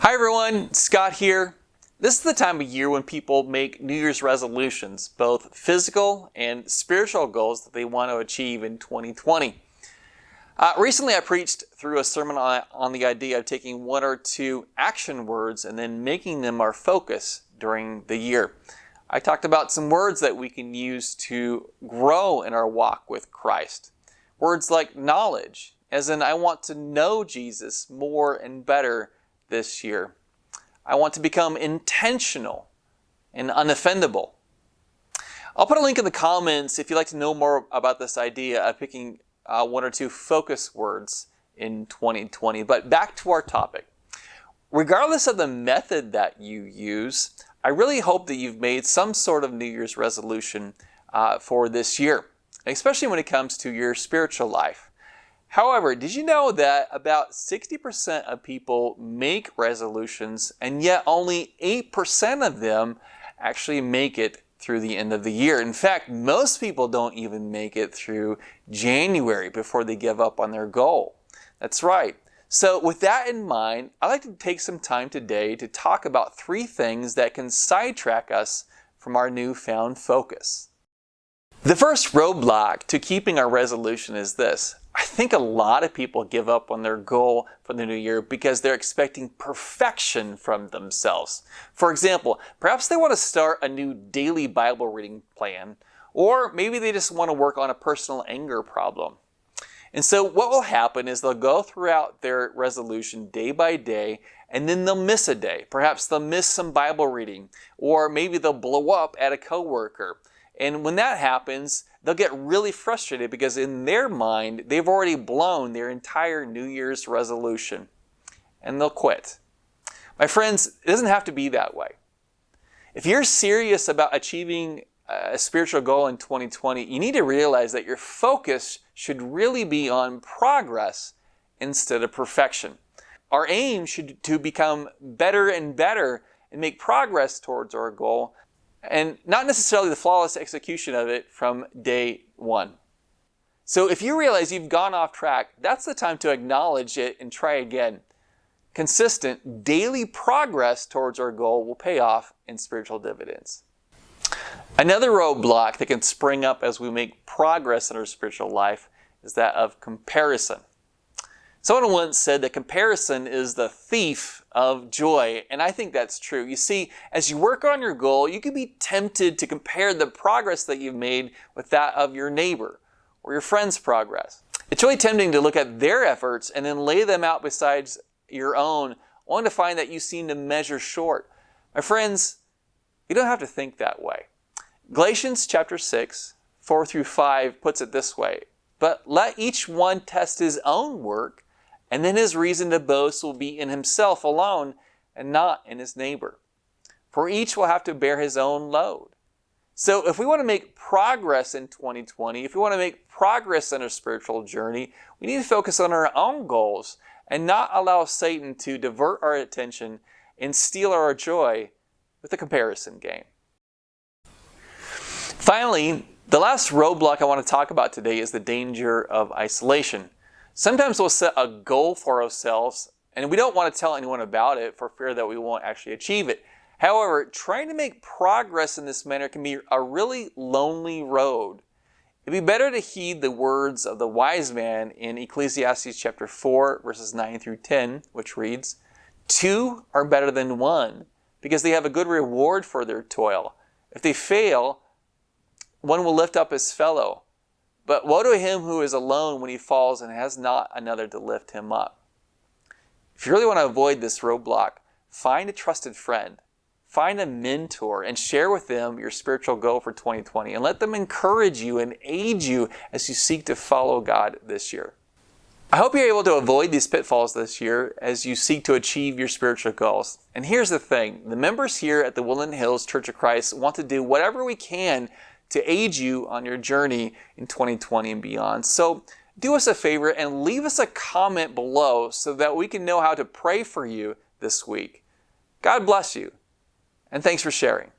Hi everyone, Scott here. This is the time of year when people make New Year's resolutions, both physical and spiritual goals that they want to achieve in 2020. Recently I preached through a sermon on the idea of taking one or two action words and then making them our focus during the year. I talked about some words that we can use to grow in our walk with Christ. Words like knowledge, as in I want to know Jesus more and better this year. I want to become intentional and unoffendable. I'll put a link in the comments if you'd like to know more about this idea of picking one or two focus words in 2020. But back to our topic. Regardless of the method that you use, I really hope that you've made some sort of New Year's resolution for this year, especially when it comes to your spiritual life. However, did you know that about 60% of people make resolutions and yet only 8% of them actually make it through the end of the year? In fact, most people don't even make it through January before they give up on their goal. That's right. So with that in mind, I'd like to take some time today to talk about 3 things that can sidetrack us from our newfound focus. The first roadblock to keeping our resolution is this. I think a lot of people give up on their goal for the new year because they're expecting perfection from themselves. For example, perhaps they want to start a new daily Bible reading plan, or maybe they just want to work on a personal anger problem. And so what will happen is they'll go throughout their resolution day by day, and then they'll miss a day. Perhaps they'll miss some Bible reading, or maybe they'll blow up at a coworker. And when that happens, they'll get really frustrated because in their mind, they've already blown their entire New Year's resolution. And they'll quit. My friends, it doesn't have to be that way. If you're serious about achieving a spiritual goal in 2020, you need to realize that your focus should really be on progress instead of perfection. Our aim should to become better and better and make progress towards our goal, and not necessarily the flawless execution of it from day one. So if you realize you've gone off track, that's the time to acknowledge it and try again. Consistent daily progress towards our goal will pay off in spiritual dividends. Another roadblock that can spring up as we make progress in our spiritual life is that of comparison. Someone once said that comparison is the thief of joy, and I think that's true. You see, as you work on your goal, you can be tempted to compare the progress that you've made with that of your neighbor or your friend's progress. It's really tempting to look at their efforts and then lay them out beside your own, only to find that you seem to measure short. My friends, you don't have to think that way. Galatians chapter 6, 4 through 5 puts it this way, "But let each one test his own work, and then his reason to boast will be in himself alone and not in his neighbor. For each will have to bear his own load." So if we want to make progress in 2020, if we want to make progress in our spiritual journey, we need to focus on our own goals and not allow Satan to divert our attention and steal our joy with the comparison game. Finally, the last roadblock I want to talk about today is the danger of isolation. Sometimes we'll set a goal for ourselves and we don't want to tell anyone about it for fear that we won't actually achieve it. However, trying to make progress in this manner can be a really lonely road. It'd be better to heed the words of the wise man in Ecclesiastes chapter 4, verses 9 through 10, which reads, "Two are better than one, because they have a good reward for their toil. If they fail, one will lift up his fellow. But woe to him who is alone when he falls and has not another to lift him up." If you really want to avoid this roadblock, find a trusted friend, find a mentor, and share with them your spiritual goal for 2020, and let them encourage you and aid you as you seek to follow God this year. I hope you're able to avoid these pitfalls this year as you seek to achieve your spiritual goals. And here's the thing, the members here at the Woodland Hills Church of Christ want to do whatever we can to aid you on your journey in 2020 and beyond. So do us a favor and leave us a comment below so that we can know how to pray for you this week. God bless you, and thanks for sharing.